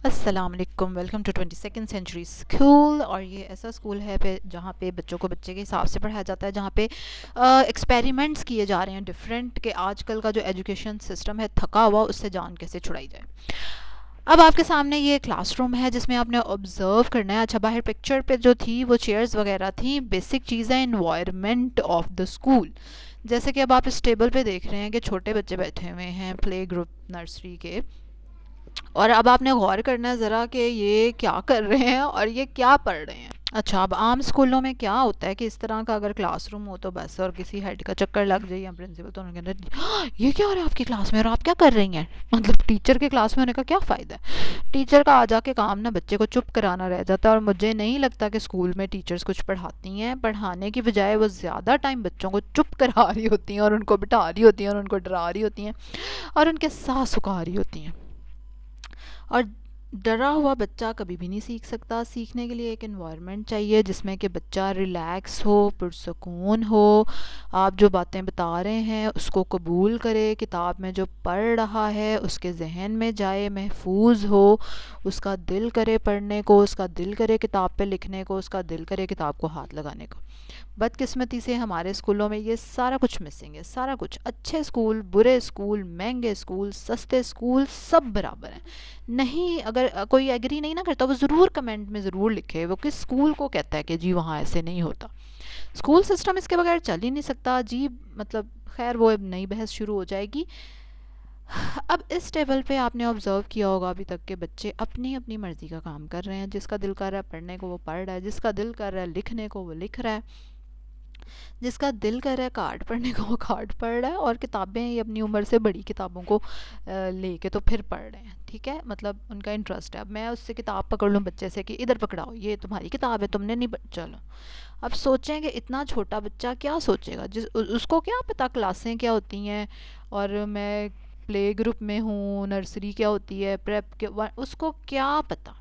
अस्सलाम वालेकुम, welcome to 22nd century school. और ये ऐसा स्कूल है जहाँ पे बच्चों को बच्चे के हिसाब से पढ़ाया जाता है, जहाँ पे एक्सपेरिमेंट्स किए जा रहे हैं डिफरेंट के। आजकल का जो एजुकेशन सिस्टम है थका हुआ, उससे जान कैसे छुड़ाई जाए। अब आपके सामने ये क्लासरूम है जिसमें आपने ऑब्जर्व करना है। अच्छा, बाहर पिक्चर पे जो थी वो चेयर्स वगैरह थी, बेसिक चीज़ है एनवायरनमेंट ऑफ द स्कूल। जैसे कि अब आप इस टेबल पे देख रहे हैं कि छोटे बच्चे बैठे हुए हैं प्ले ग्रुप नर्सरी के, और अब आपने गौर करना है ज़रा कि ये क्या कर रहे हैं और ये क्या पढ़ रहे हैं। अच्छा, अब आम स्कूलों में क्या होता है कि इस तरह का अगर क्लासरूम हो तो बस, और किसी हेड का चक्कर लग जाए या प्रिंसिपल, तो उनके अंदर ये क्या हो रहा है आपकी क्लास में और आप क्या कर रही हैं। मतलब टीचर के क्लास में होने का क्या फ़ायदा है। टीचर का आ जाके काम ना बच्चे को चुप कराना रह जाता है। और मुझे नहीं लगता कि स्कूल में टीचर्स कुछ पढ़ाती हैं। पढ़ाने की बजाय वो ज़्यादा टाइम बच्चों को चुप करा रही होती हैं और उनको बिठा रही होती हैं और उनको डरा रही होती हैं और उनके साथ सुखा रही होती हैं। और डरा हुआ बच्चा कभी भी नहीं सीख सकता। सीखने के लिए एक एनवायरनमेंट चाहिए जिसमें कि बच्चा रिलैक्स हो, पुरसकून हो, आप जो बातें बता रहे हैं उसको कबूल करे, किताब में जो पढ़ रहा है उसके जहन में जाए, महफूज हो, उसका दिल करे पढ़ने को, उसका दिल करे किताब पे लिखने को, उसका दिल करे किताब को हाथ लगाने को। बदकिस्मती से हमारे स्कूलों में ये सारा कुछ मिसिंग है। सारा कुछ, अच्छे स्कूल, बुरे स्कूल, महंगे स्कूल, सस्ते स्कूल, सब बराबर हैं। नहीं, अगर कोई एग्री नहीं ना करता वो ज़रूर कमेंट में ज़रूर लिखे वो किस स्कूल को कहता है कि जी वहाँ ऐसे नहीं होता। स्कूल सिस्टम इसके बगैर चल ही नहीं सकता। अजीब, मतलब खैर वो अब नई बहस शुरू हो जाएगी। अब इस टेबल पे आपने ऑब्जर्व किया होगा अभी तक के बच्चे अपनी अपनी मर्ज़ी का काम कर रहे हैं। जिसका दिल कर रहा है पढ़ने को वो पढ़ रहा है, जिसका दिल कर रहा है लिखने को वो लिख रहा है, जिसका दिल कर रहा है कार्ड पढ़ने को वो कार्ड पढ़ रहा है, और किताबें ये अपनी उम्र से बड़ी किताबों को लेके तो फिर पढ़ रहे हैं। ठीक है, मतलब उनका इंटरेस्ट है। अब मैं उससे किताब पकड़ लूँ बच्चे से कि इधर पकड़ाओ, ये तुम्हारी किताब है, तुमने नहीं चलो। अब सोचें कि इतना छोटा बच्चा क्या सोचेगा, उसको क्या पता क्लासें क्या होती हैं, और मैं प्ले ग्रुप में हूँ, नर्सरी क्या होती है, प्रेप के, उसको क्या पता।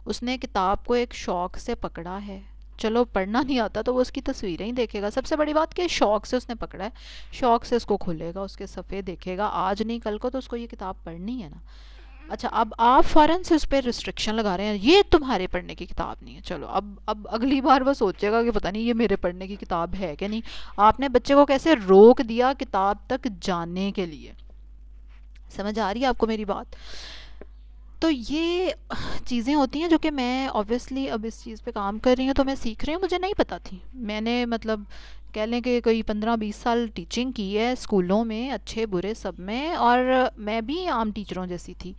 उसने किताब को एक शौक़ से पकड़ा है। चलो पढ़ना नहीं आता तो वो उसकी तस्वीरें ही देखेगा। सबसे बड़ी बात कि शौक़ से उसने पकड़ा है, शौक़ से उसको खुलेगा, उसके सफ़े देखेगा। आज नहीं कल को तो उसको ये किताब पढ़नी है ना। अच्छा, अब आप फ़ौरन से उस पर रिस्ट्रिक्शन लगा रहे हैं, ये तुम्हारे पढ़ने की किताब नहीं है। चलो अब अगली बार वो सोचेगा कि पता नहीं ये मेरे पढ़ने की किताब है कि नहीं। आपने बच्चे को कैसे रोक दिया किताब तक जाने के लिए। समझ आ रही है आपको मेरी बात। तो ये चीज़ें होती हैं जो कि मैं ऑब्वियसली अब इस चीज़ पे काम कर रही हूँ तो मैं सीख रही हूँ। मुझे नहीं पता थी। मैंने मतलब कह लें कि कोई 15-20 साल टीचिंग की है स्कूलों में, अच्छे बुरे सब में, और मैं भी आम टीचरों जैसी थी।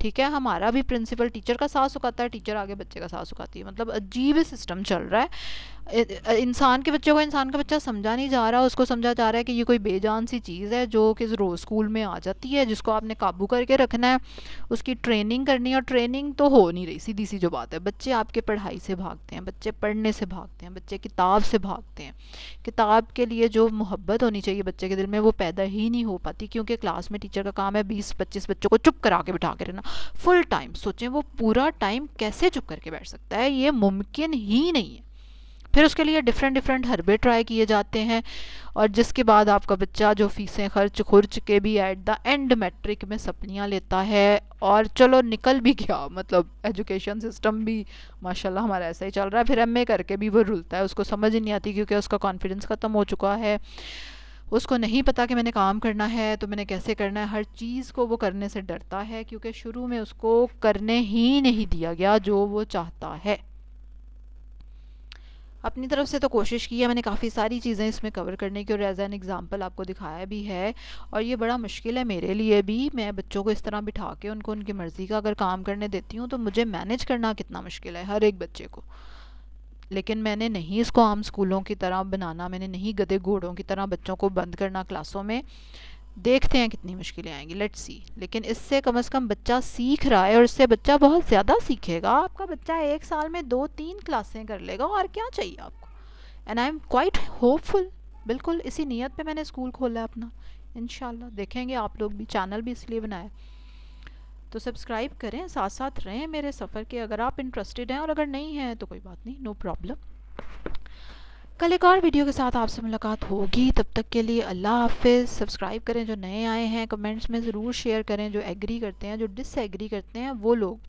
ठीक है, हमारा भी प्रिंसिपल टीचर का साथ सुखाता है, टीचर आगे बच्चे का साथ सुखाती है। मतलब अजीब सिस्टम चल रहा है। इंसान के बच्चे को इंसान का बच्चा समझा नहीं जा रहा, उसको समझा जा रहा है कि ये कोई बेजान सी चीज़ है जो कि रोज़ स्कूल में आ जाती है, जिसको आपने काबू करके रखना है, उसकी ट्रेनिंग करनी है। और ट्रेनिंग तो हो नहीं रही, सीधी सी जो बात है। बच्चे आपके पढ़ाई से भागते हैं, बच्चे पढ़ने से भागते हैं, बच्चे किताब से भागते हैं। किताब के लिए जो मोहब्बत होनी चाहिए बच्चे के दिल में वो पैदा ही नहीं हो पाती, क्योंकि क्लास में टीचर का काम है 20-25 बच्चों को चुप करा के बिठा के रहना फुल टाइम। सोचें वो पूरा टाइम कैसे चुप करके बैठ सकता है, ये मुमकिन ही नहीं है। फिर उसके लिए डिफरेंट डिफरेंट हरबे ट्राई किए जाते हैं, और जिसके बाद आपका बच्चा जो फीसें खर्च खुर्च के भी एट द एंड मैट्रिक में सप्लियाँ लेता है। और चलो निकल भी गया, मतलब एजुकेशन सिस्टम भी माशाल्लाह हमारा ऐसा ही चल रहा है। फिर एमए करके भी वो रुलता है, उसको समझ ही नहीं आती क्योंकि उसका कॉन्फिडेंस ख़त्म हो चुका है। उसको नहीं पता कि मैंने काम करना है तो मैंने कैसे करना है। हर चीज़ को वो करने से डरता है क्योंकि शुरू में उसको करने ही नहीं दिया गया जो वो चाहता है। अपनी तरफ से तो कोशिश की है मैंने काफ़ी सारी चीज़ें इसमें कवर करने की, और एज एन एग्ज़ाम्पल आपको दिखाया भी है। और ये बड़ा मुश्किल है मेरे लिए भी। मैं बच्चों को इस तरह बिठा के उनको उनकी मर्ज़ी का अगर काम करने देती हूँ तो मुझे मैनेज करना कितना मुश्किल है हर एक बच्चे को। लेकिन मैंने नहीं इसको आम स्कूलों की तरह बनाना, मैंने नहीं गधे घोड़ों की तरह बच्चों को बंद करना क्लासों में। देखते हैं कितनी मुश्किलें आएंगी, लेट्स सी। लेकिन इससे कम से कम बच्चा सीख रहा है, और इससे बच्चा बहुत ज़्यादा सीखेगा। आपका बच्चा एक साल में 2-3 क्लासें कर लेगा, और क्या चाहिए आपको। And I am quite hopeful. बिल्कुल इसी नीयत पे मैंने स्कूल खोला है अपना। इंशाल्लाह देखेंगे आप लोग भी। चैनल भी इसलिए बनाया, तो सब्सक्राइब करें, साथ साथ रहें मेरे सफ़र के अगर आप इंटरेस्टेड हैं। और अगर नहीं हैं तो कोई बात नहीं, नो प्रॉब्लम। कल एक और वीडियो के साथ आपसे मुलाकात होगी। तब तक के लिए अल्लाह हाफिज़। सब्सक्राइब करें जो नए आए हैं, कमेंट्स में ज़रूर शेयर करें, जो एग्री करते हैं, जो डिसएग्री करते हैं वो लोग